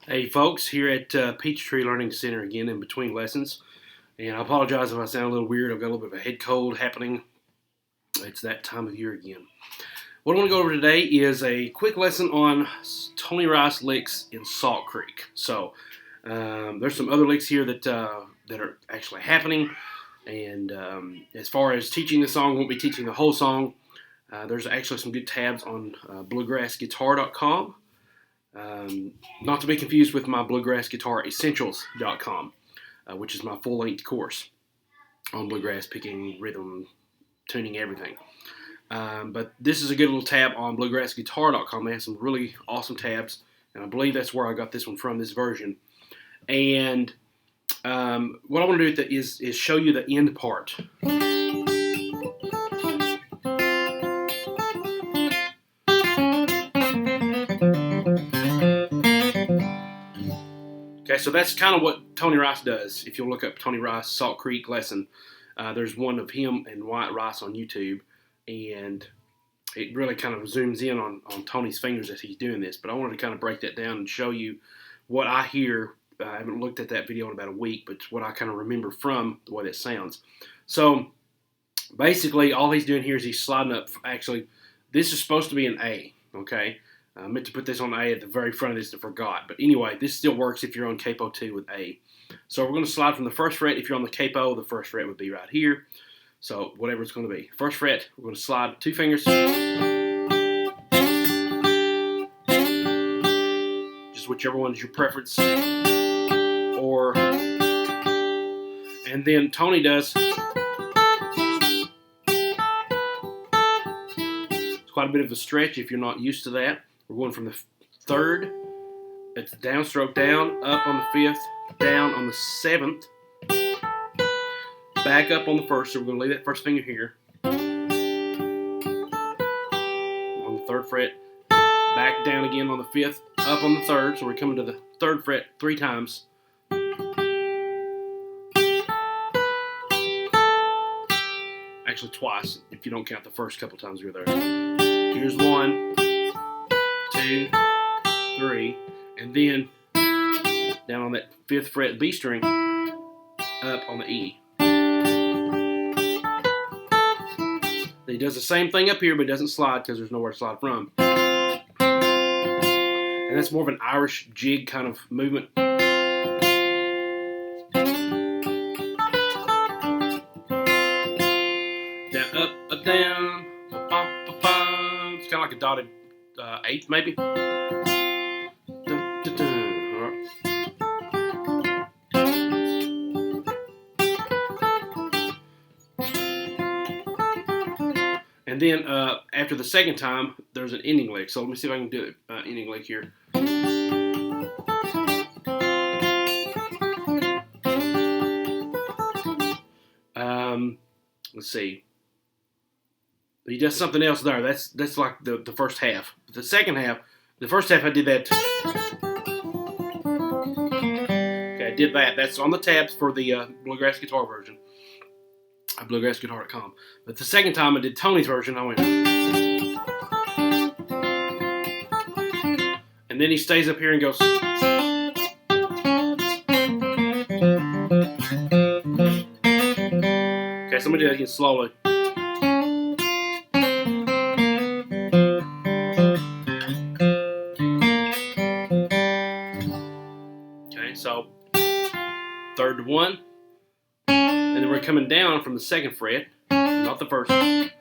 Hey folks, here at Peachtree Learning Center again in between lessons. And I apologize if I sound a little weird. I've got a little bit of a head cold happening. It's that time of year again. What I want to go over today is a quick lesson on Tony Rice licks in Salt Creek. So there's some other licks here that are actually happening. And as far as teaching the song, won't be teaching the whole song. There's actually some good tabs on bluegrassguitar.com. Not to be confused with my bluegrassguitaressentials.com, which is my full-length course on bluegrass, picking, rhythm, tuning, everything. But this is a good little tab on bluegrassguitar.com. They have some really awesome tabs, and I believe that's where I got this one from, this version. And what I want to do is show you the end part. Okay, so that's kind of what Tony Rice does. If you'll look up Tony Rice Salt Creek lesson, there's one of him and Wyatt Rice on YouTube, and it really kind of zooms in on Tony's fingers as he's doing this. But I wanted to kind of break that down and show you what I hear. I haven't looked at that video in about a week, but what I kind of remember from the way that sounds. So basically, all he's doing here is he's sliding up. Actually, this is supposed to be an A, okay? I meant to put this on A at the very front of this and forgot. But anyway, this still works if you're on capo 2 with A. So we're going to slide from the first fret. If you're on the capo, the first fret would be right here. So whatever it's going to be. First fret, we're going to slide 2 fingers. Just whichever one is your preference. And then Tony does. It's quite a bit of a stretch if you're not used to that. We're going from the 3rd, it's downstroke down, up on the 5th, down on the 7th, back up on the 1st, so we're going to leave that first finger here, on the 3rd fret, back down again on the 5th, up on the 3rd, so we're coming to the 3rd fret 3 times, actually twice, if you don't count the first couple times we were there. Here's 1, 2, 3, and then down on that 5th fret B string, up on the E. He does the same thing up here, but he doesn't slide because there's nowhere to slide from. And that's more of an Irish jig kind of movement. Down, up, down, ba-ba-ba-ba. It's kind of like a dotted 8th maybe. And then after the second time, there's an ending lick. So let me see if I can do it. Ending lick here. Let's see. He does something else there. That's like the first half. The second half, the first half I did that. Okay, I did that. That's on the tabs for the Bluegrass Guitar version. Bluegrassguitar.com. But the second time I did Tony's version, I went. And then he stays up here and goes. Okay, so I'm going to do that again slowly. Okay, so 3rd to 1. And then we're coming down from the 2nd fret, not the 1st.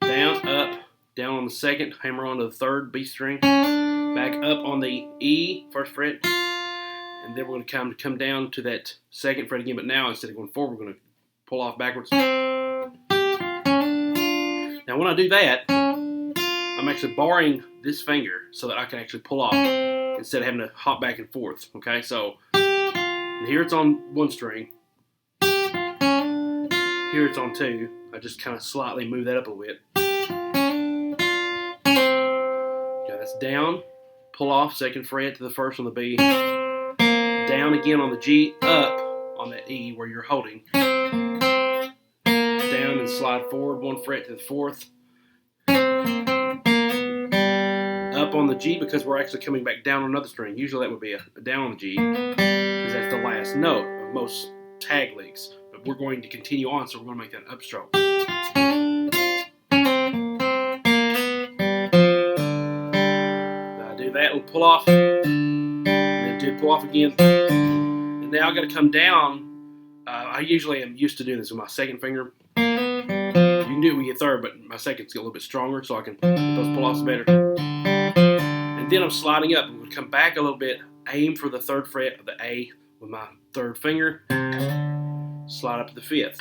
Down, up, down on the 2nd, hammer onto the 3rd B string, back up on the E, 1st fret, and then we're going to come down to that 2nd fret again, but now instead of going forward, we're going to pull off backwards. Now Now when I do that, I'm actually barring this finger so that I can actually pull off instead of having to hop back and forth. Okay, so here it's on one string. Here it's on two. I just kind of slightly move that up a little bit. Okay, that's down. Pull off, second fret to the first on the B. Down again on the G, up on the E where you're holding. Down and slide forward one fret to the fourth. Up on the G because we're actually coming back down on another string. Usually that would be a down on the G because that's the last note of most tag licks. But we're going to continue on, so we're going to make that an upstroke. Do that, we'll pull off, and then do pull off again. And now I've got to come down. I usually am used to doing this with my second finger. You can do it with your third, but my second's a little bit stronger, so I can get those pull-offs better. And then I'm sliding up. I'm going to come back a little bit, aim for the third fret of the A with my third finger, slide up to the fifth.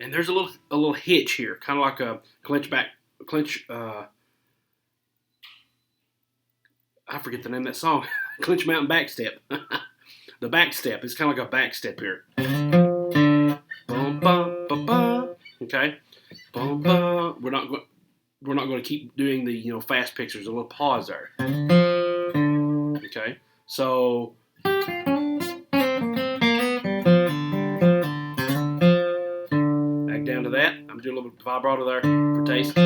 And there's a little hitch here, kind of like a I forget the name of that song. Clinch Mountain Backstep. The backstep is kind of like a backstep here. Bum, bum, bum, bum. Okay. Bum, bum. We're not going to keep doing the fast picks. There's a little pause there. Okay. So back down to that. I'm doing a little bit of vibrato there for taste.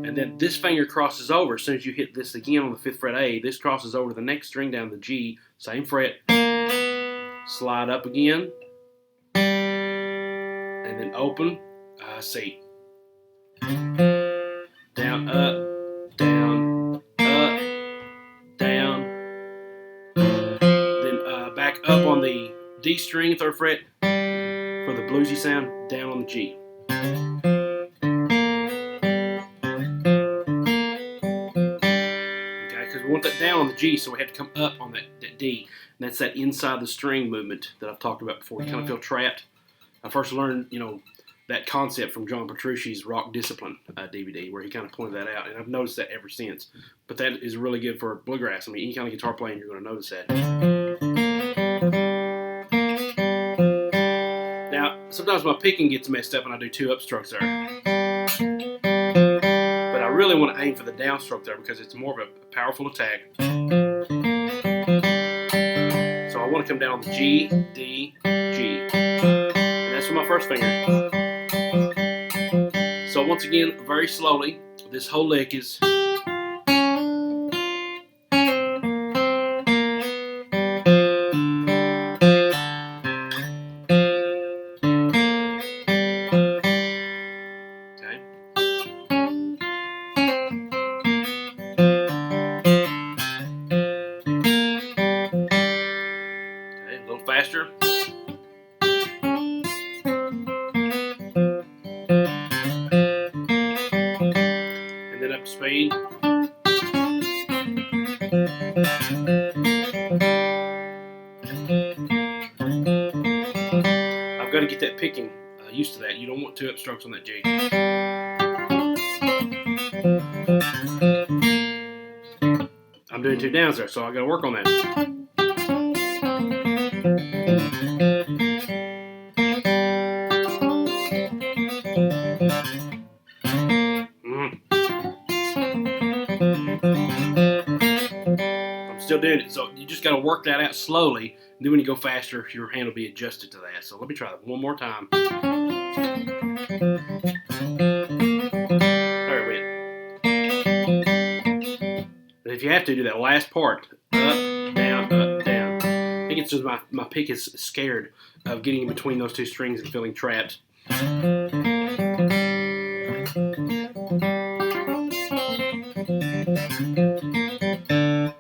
And then this finger crosses over as soon as you hit this again on the 5th fret A. This crosses over to the next string down the G, same fret. Slide up again. And then open, C. Down, up, down, up, down. Then back up on the D string, 3rd fret, for the bluesy sound, down on the G. We want that down on the G, so we have to come up on that D. And that's that inside the string movement that I've talked about before. You kind of feel trapped. I first learned, that concept from John Petrucci's Rock Discipline DVD, where he kind of pointed that out. And I've noticed that ever since. But that is really good for bluegrass. I mean, any kind of guitar playing, you're going to notice that. Now, sometimes my picking gets messed up and I do 2 upstrokes there. But I really want to aim for the downstroke there because it's more of a powerful attack. So I want to come down on the G, D, G. And that's with my first finger. So once again, very slowly, this whole lick is... faster. And then up to speed. I've got to get that picking used to that. You don't want 2 upstrokes on that G. I'm doing 2 downs there, so I got to work on that. I'm still doing it, so you just got to work that out slowly. And then when you go faster, your hand will be adjusted to that. So let me try that one more time. There we went. And if you have to, do that last part. Up, down, up, down. I think it's just my pick is scared of getting in between those 2 strings and feeling trapped.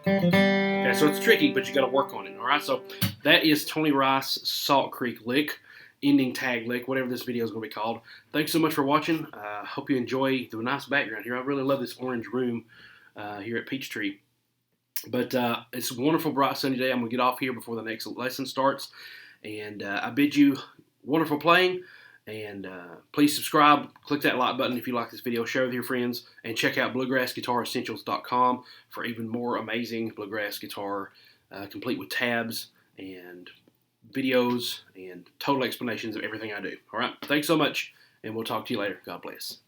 Okay, so it's tricky, but you got to work on it. All right, so that is Tony Rice Salt Creek Lick, ending tag lick, whatever this video is going to be called. Thanks so much for watching. Hope you enjoy the nice background here. I really love this orange room here at Peachtree. But it's a wonderful, bright, sunny day. I'm going to get off here before the next lesson starts. And I bid you wonderful playing. And please subscribe. Click that like button if you like this video. Share with your friends. And check out bluegrassguitaressentials.com for even more amazing bluegrass guitar, complete with tabs and videos and total explanations of everything I do. All right. Thanks so much. And we'll talk to you later. God bless.